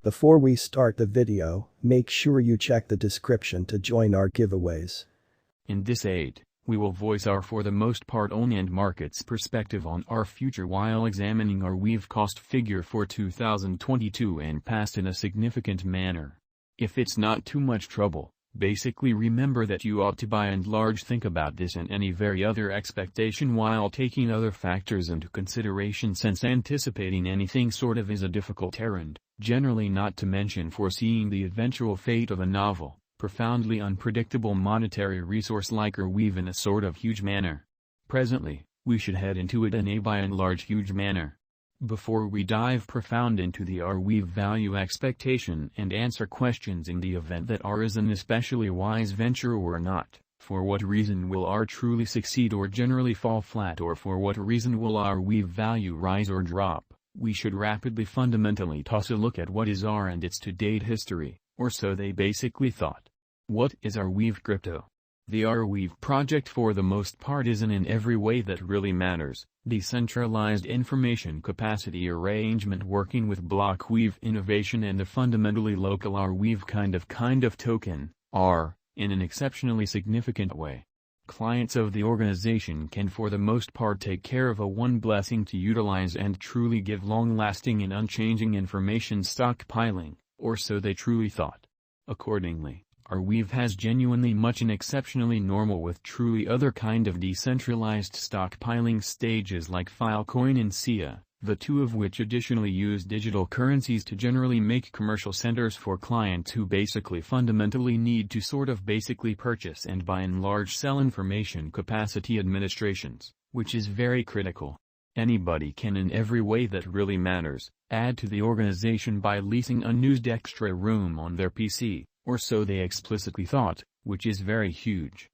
Before we start the video, make sure you check the description to join our giveaways. In this aid, we will voice our for the most part own and market's perspective on our future while examining Arweave cost figure for 2022 and past in a significant manner. If it's not too much trouble, basically remember that you ought to by and large think about this and any very other expectation while taking other factors into consideration, since anticipating anything sort of is a difficult errand, generally not to mention foreseeing the eventual fate of a novel, profoundly unpredictable monetary resource like Arweave in a sort of huge manner. Presently, we should head into it in a by and large huge manner. Before we dive profound into the Arweave value expectation and answer questions in the event that R is an especially wise venture or not, for what reason will R truly succeed or generally fall flat, or for what reason will Arweave value rise or drop, we should rapidly fundamentally toss a look at what is R and its to-date history, or so they basically thought. What is Arweave crypto? The Arweave project for the most part isn't in every way that really matters, decentralized information capacity arrangement working with blockweave innovation and the fundamentally local Arweave kind of token, R, in an exceptionally significant way. Clients of the organization can for the most part take care of a one blessing to utilize and truly give long-lasting and unchanging information stockpiling, or so they truly thought. Accordingly, Arweave has genuinely much and exceptionally normal with truly other kind of decentralized stockpiling stages like Filecoin and SIA, the two of which additionally use digital currencies to generally make commercial centers for clients who basically fundamentally need to sort of basically purchase and by and large sell information capacity administrations, which is very critical. Anybody can in every way that really matters, add to the organization by leasing unused extra room on their PC, or so they explicitly thought, which is very huge.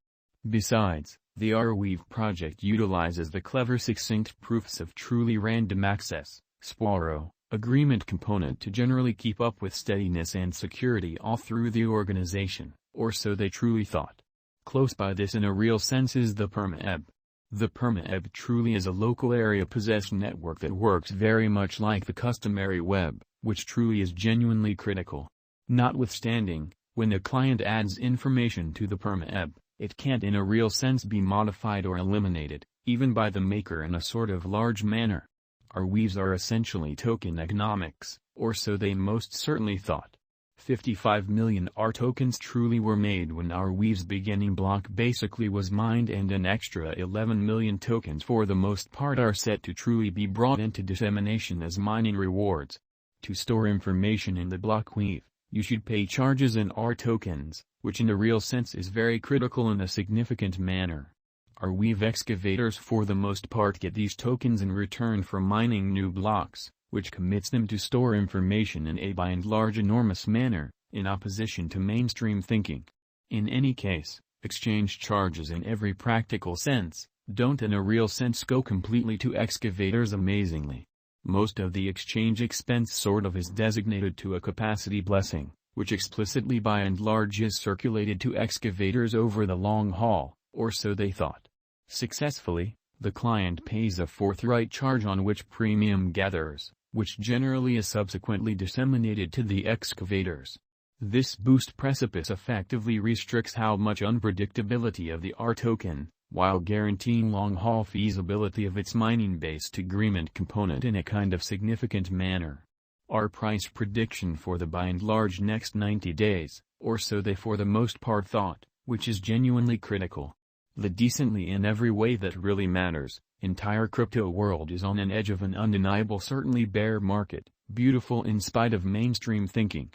Besides, the Arweave project utilizes the clever succinct proofs of truly random access, SPARO, agreement component to generally keep up with steadiness and security all through the organization, or so they truly thought. Close by this in a real sense is the PermaEb. The PermaEb truly is a local area possessed network that works very much like the customary web, which truly is genuinely critical. Notwithstanding, when the client adds information to the PermaEb, it can't in a real sense be modified or eliminated, even by the maker in a sort of large manner. Arweaves are essentially token economics, or so they most certainly thought. 55 million R tokens truly were made when Arweave's beginning block basically was mined, and an extra 11 million tokens for the most part are set to truly be brought into dissemination as mining rewards. To store information in the blockweave, you should pay charges in R tokens, which in a real sense is very critical in a significant manner. Arweave excavators for the most part get these tokens in return for mining new blocks, which commits them to store information in a by and large enormous manner, in opposition to mainstream thinking. In any case, exchange charges in every practical sense, don't in a real sense go completely to excavators amazingly. Most of the exchange expense sort of is designated to a capacity blessing, which explicitly by and large is circulated to excavators over the long haul, or so they thought. Successfully, the client pays a forthright charge on which premium gathers, which generally is subsequently disseminated to the excavators. This boost precipice effectively restricts how much unpredictability of the R token, while guaranteeing long-haul feasibility of its mining-based agreement component in a kind of significant manner. Our price prediction for the by and large next 90 days, or so they for the most part thought, which is genuinely critical. The decently in every way that really matters, entire crypto world is on an edge of an undeniable certainly bear market, beautiful in spite of mainstream thinking.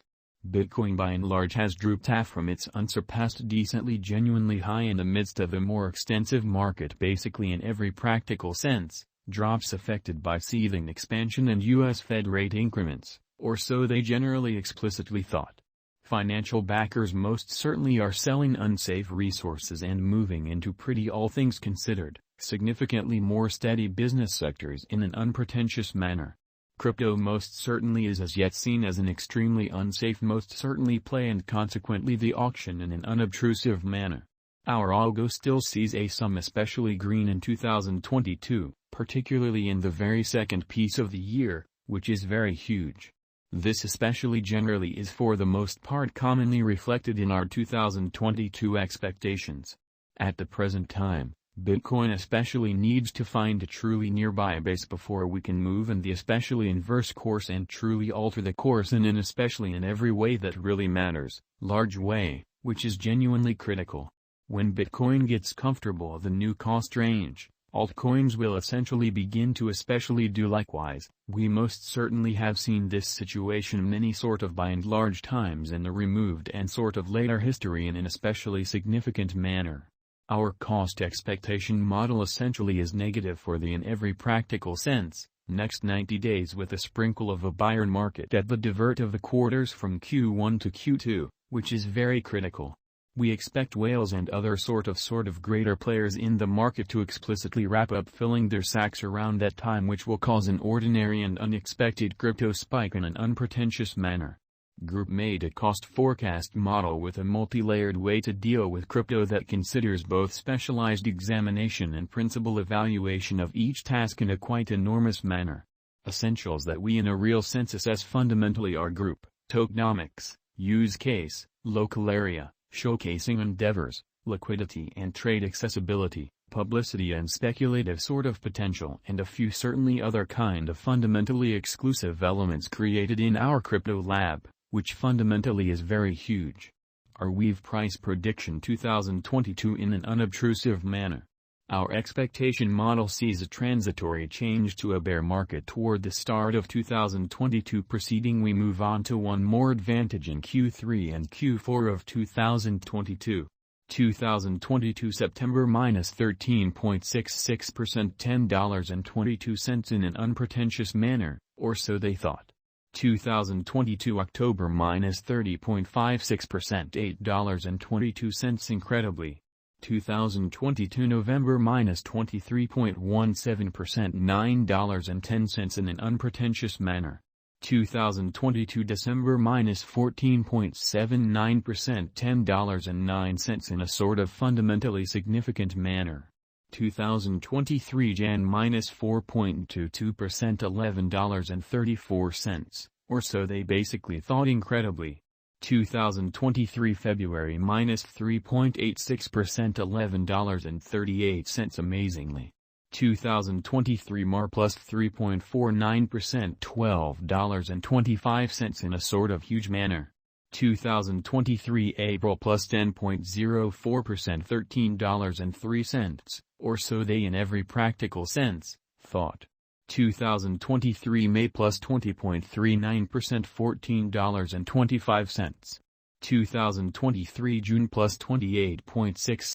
Bitcoin by and large has drooped half from its unsurpassed decently genuinely high in the midst of a more extensive market basically in every practical sense, drops affected by seething expansion and US Fed rate increments, or so they generally explicitly thought. Financial backers most certainly are selling unsafe resources and moving into pretty all things considered, significantly more steady business sectors in an unpretentious manner. Crypto most certainly is as yet seen as an extremely unsafe most certainly play and consequently the auction in an unobtrusive manner. Our algo still sees a sum especially green in 2022, particularly in the very second piece of the year, which is very huge. This especially generally is for the most part commonly reflected in our 2022 expectations. At the present time, Bitcoin especially needs to find a truly nearby base before we can move in the especially inverse course and truly alter the course in an especially in every way that really matters, large way, which is genuinely critical. When Bitcoin gets comfortable the new cost range, altcoins will essentially begin to especially do likewise. We most certainly have seen this situation many sort of by and large times in the removed and sort of later history in an especially significant manner. Our cost expectation model essentially is negative for the in every practical sense, next 90 days with a sprinkle of a buyer market at the divert of the quarters from Q1 to Q2, which is very critical. We expect whales and other sort of greater players in the market to explicitly wrap up filling their sacks around that time, which will cause an ordinary and unexpected crypto spike in an unpretentious manner. Group made a cost forecast model with a multi-layered way to deal with crypto that considers both specialized examination and principal evaluation of each task in a quite enormous manner. Essentials that we in a real sense assess fundamentally are group, tokenomics, use case, local area, showcasing endeavors, liquidity and trade accessibility, publicity and speculative sort of potential, and a few certainly other kind of fundamentally exclusive elements created in our crypto lab, which fundamentally is very huge. Arweave price prediction 2022 in an unobtrusive manner. Our expectation model sees a transitory change to a bear market toward the start of 2022. Proceeding we move on to one more advantage in Q3 and Q4 of 2022. 2022 September minus 13.66%, $10.22 in an unpretentious manner, or so they thought. 2022 October minus 30.56%, $8.22 incredibly. 2022 November minus 23.17%, $9.10 in an unpretentious manner. 2022 December minus 14.79%, $10.09 in a sort of fundamentally significant manner. 2023 Jan minus 4.22%, $11.34, or so they basically thought incredibly. 2023 February minus 3.86%, $11.38 amazingly. 2023 Mar plus 3.49%, $12.25 in a sort of huge manner. 2023 April plus 10.04%, $13.03, or so they in every practical sense, thought. 2023 May plus 20.39%, $14.25. 2023 June plus 28.6